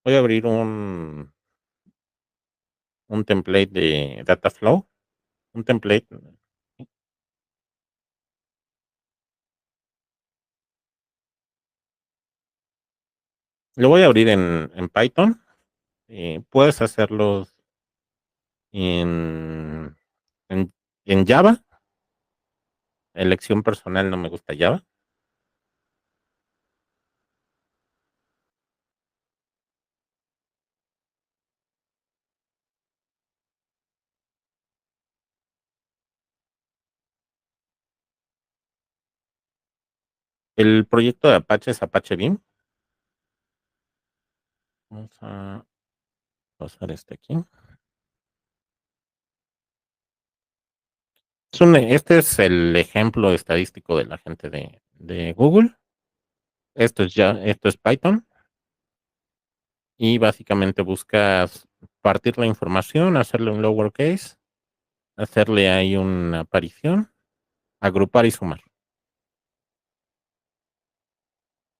Voy a abrir un template de Dataflow, un template. Lo voy a abrir en Python. Puedes hacerlos en, en, en Java. Elección personal, no me gusta Java. El proyecto de Apache es Apache Beam. Vamos a pasar este aquí. Este es el ejemplo estadístico de la gente de Google. Esto es Python y básicamente buscas partir la información, hacerle un lowercase, hacerle ahí una aparición, agrupar y sumar.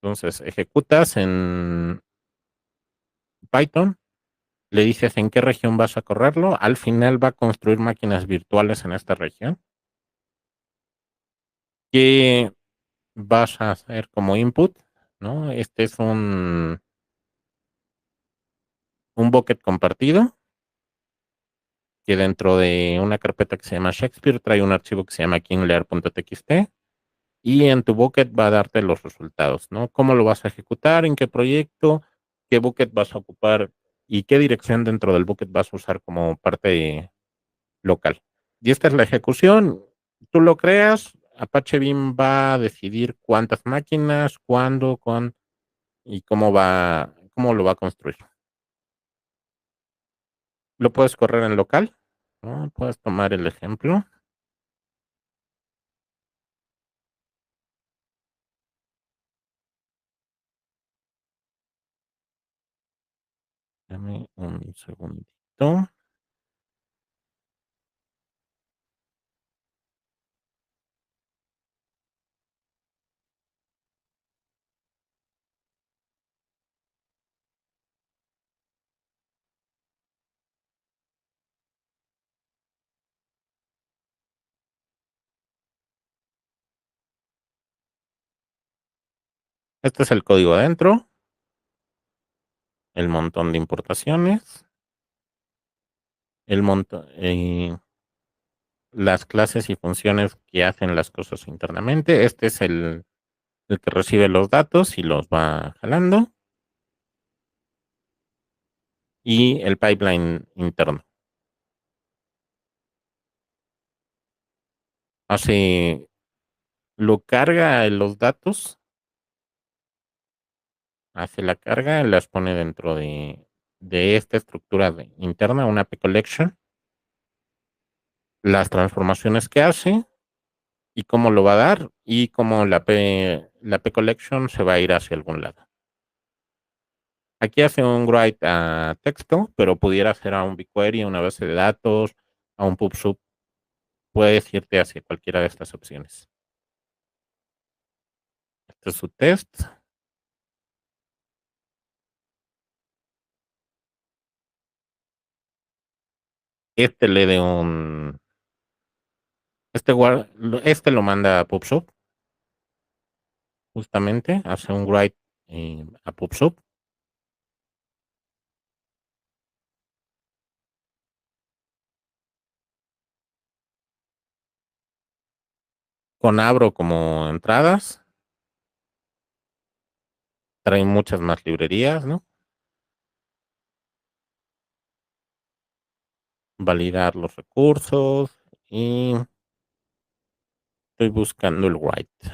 Entonces ejecutas en Python, le dices en qué región vas a correrlo, al final va a construir máquinas virtuales en esta región que vas a hacer como input, ¿no? Este es un bucket compartido que dentro de una carpeta que se llama Shakespeare trae un archivo que se llama kinglear.txt y en tu bucket va a darte los resultados, ¿no? ¿Cómo lo vas a ejecutar? ¿En qué proyecto? ¿Qué bucket vas a ocupar? ¿Y qué dirección dentro del bucket vas a usar como parte local? Y esta es la ejecución. Tú lo creas, Apache Beam va a decidir cuántas máquinas, cuándo, y cómo lo va a construir. Lo puedes correr en local, ¿no? Puedes tomar el ejemplo. Dame un segundito. Este es el código adentro, el montón de importaciones, el montón, las clases y funciones que hacen las cosas internamente. Este es el que recibe los datos y los va jalando. Y el pipeline interno. Hace, lo carga los datos, hace la carga, las pone dentro de esta estructura interna, una P collection, las transformaciones que hace y cómo lo va a dar y cómo la P collection se va a ir hacia algún lado. Aquí hace un write a texto, pero pudiera ser a un BigQuery, a una base de datos, a un PubSub. Puedes irte hacia cualquiera de estas opciones. Este es su test. Este le de un este lo manda a PubSub, justamente, hace un write a PubSub con Abro como entradas, trae muchas más librerías, ¿no? Validar los recursos y estoy buscando el write.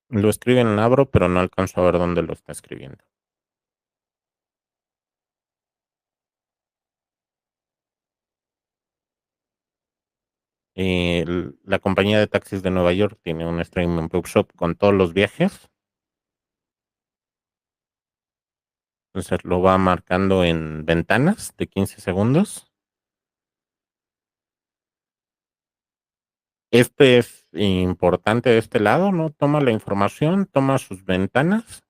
Lo escribe en Abro, pero no alcanzo a ver dónde lo está escribiendo. La compañía de taxis de Nueva York tiene un stream en PubSub con todos los viajes. Entonces lo va marcando en ventanas de 15 segundos. Este es importante de este lado, ¿no? Toma la información, toma sus ventanas,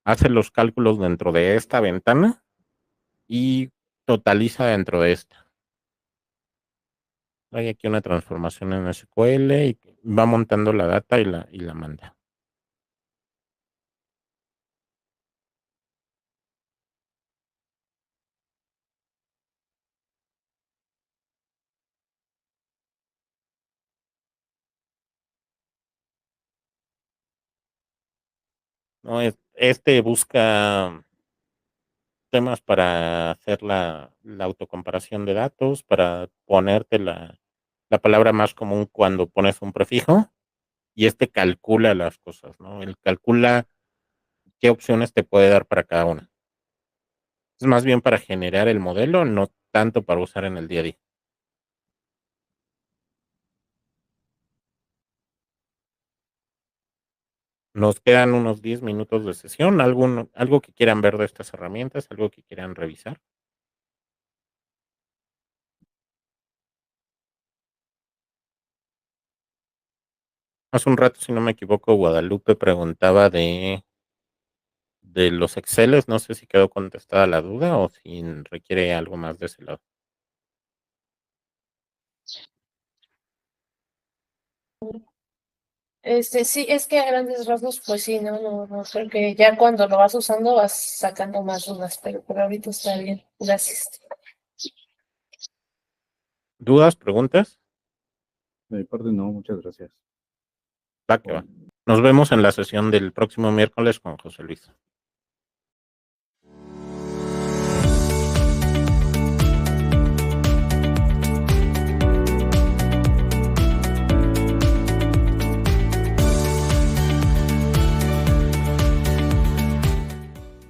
hace los cálculos dentro de esta ventana y totaliza dentro de esta. Hay aquí una transformación en SQL y va montando la data y la manda. ¿No? Este busca temas para hacer la autocomparación de datos, para ponerte la palabra más común cuando pones un prefijo, y este calcula las cosas, ¿no? Él calcula qué opciones te puede dar para cada una. Es más bien para generar el modelo, no tanto para usar en el día a día. Nos quedan unos 10 minutos de sesión. ¿Algo que quieran ver de estas herramientas? ¿Algo que quieran revisar? Hace un rato, si no me equivoco, Guadalupe preguntaba de los Exceles. No sé si quedó contestada la duda o si requiere algo más de ese lado. Sí, es que a grandes rasgos, pues sí, no, creo que ya cuando lo vas usando vas sacando más dudas, pero por ahorita está bien. Gracias. ¿Dudas, preguntas? De mi parte no, muchas gracias. Va que va. Nos vemos en la sesión del próximo miércoles con José Luis.